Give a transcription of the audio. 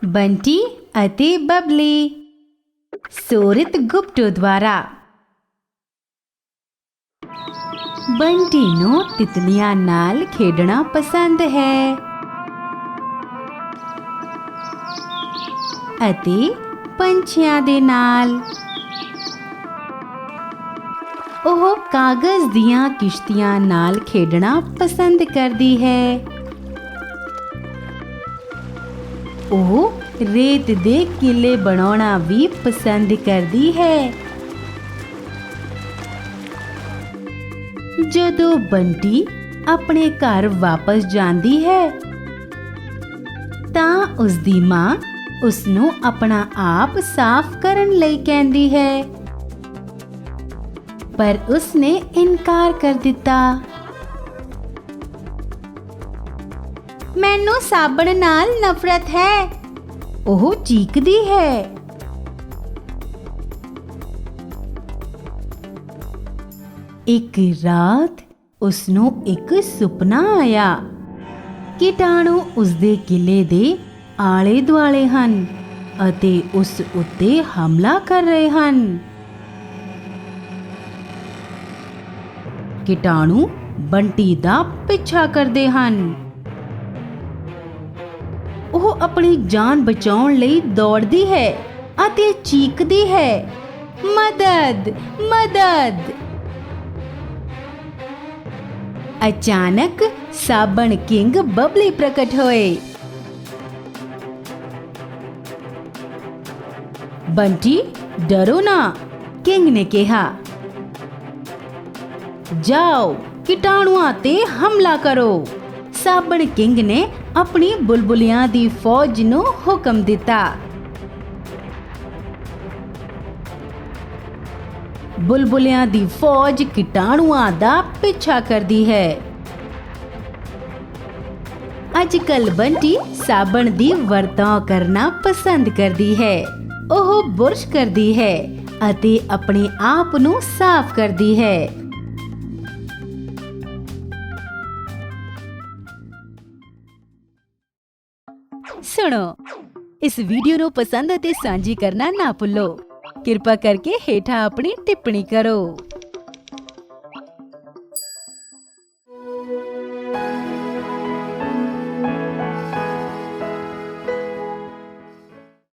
ਬੰਟੀ ਅਤੇ ਬਬਲੀ। ਸੂਰਤ ਗੁਪਟੋ ਦੁਆਰਾ। ਬੰਟੀ ਨੂੰ ਤਿਤਲੀਆਂ ਨਾਲ ਖੇਡਣਾ ਪਸੰਦ ਹੈ ਅਤੇ ਪੰਛੀਆਂ ਦੇ ਨਾਲ। ਉਹ ਕਾਗਜ਼ ਦੀਆਂ ਕਿਸ਼ਤੀਆਂ ਨਾਲ ਖੇਡਣਾ ਪਸੰਦ ਕਰਦੀ ਹੈ। ਉਹ ਰੇਤ ਦੇ ਕਿਲੇ ਬਣਾਉਣਾ ਵੀ ਪਸੰਦ ਕਰਦੀ ਹੈ। ਜਦੋਂ ਬੰਟੀ ਆਪਣੇ ਘਰ ਵਾਪਸ ਜਾਂਦੀ ਹੈ ਤਾਂ ਉਸਦੀ ਮਾਂ ਉਸਨੂੰ ਆਪਣਾ ਆਪ ਸਾਫ਼ ਕਰਨ ਲਈ ਕਹਿੰਦੀ ਹੈ, ਪਰ ਉਸਨੇ ਇਨਕਾਰ ਕਰ ਦਿੱਤਾ। ਮੈਨੂੰ ਸਾਬਣ ਨਾਲ ਨਫ਼ਰਤ ਹੈ, ਉਹ ਚੀਕਦੀ ਹੈ। ਇੱਕ ਰਾਤ ਉਸਨੂੰ ਇੱਕ ਸੁਪਨਾ ਆਇਆ। ਕੀਟਾਣੂ ਉਸਦੇ ਕਿਲੇ ਦੇ ਆਲੇ ਦੁਆਲੇ ਹਨ ਅਤੇ ਉਸ ਉੱਤੇ ਹਮਲਾ ਕਰ ਰਹੇ ਹਨ। ਕੀਟਾਣੂ ਬੰਟੀ ਦਾ ਪਿੱਛਾ ਕਰਦੇ ਹਨ। ਉਹ ਆਪਣੀ ਜਾਨ ਬਚਾਉਣ ਲਈ ਦੌੜਦੀ ਹੈ ਅਤੇ ਚੀਕਦੀ ਹੈ, ਮਦਦ ਮਦਦ। ਅਚਾਨਕ ਸਾਬਣ ਕਿੰਗ ਬਬਲੀ ਪ੍ਰਕਟ ਹੋਏ। ਬੰਟੀ ਡਰੋ ਨਾ, ਕਿੰਗ ਨੇ ਕਿਹਾ। ਜਾਓ ਕੀਟਾਣੂਆਂ ਤੇ ਹਮਲਾ ਕਰੋ। ਸਾਬਣ ਕਿੰਗ ਨੇ ਆਪਣੀ ਬੁਲਬੁਲਿਆਂ ਦੀ ਫੌਜ ਨੂੰ ਹੁਕਮ ਦਿੱਤਾ। ਬੁਲਬੁਲਿਆਂ ਦੀ ਫੌਜ ਕੀਟਾਣੂਆਂ ਦਾ ਪਿੱਛਾ ਕਰਦੀ ਹੈ। ਅੱਜ-ਕੱਲ੍ਹ ਬੰਟੀ ਸਾਬਣ ਦੀ ਵਰਤੋਂ ਕਰਨਾ ਪਸੰਦ ਕਰਦੀ ਹੈ। ਉਹ ਬੁਰਸ਼ ਕਰਦੀ ਹੈ ਅਤੇ ਆਪਣੇ ਆਪ ਨੂੰ ਸਾਫ਼ ਕਰਦੀ ਹੈ। ਸੁਣੋ, ਇਸ ਵੀਡੀਓ ਨੂੰ ਪਸੰਦ ਅਤੇ ਸਾਂਝੀ ਕਰਨਾ ਨਾ ਭੁੱਲੋ। ਕਿਰਪਾ ਕਰਕੇ ਹੇਠਾਂ ਆਪਣੀ ਟਿੱਪਣੀ ਕਰੋ।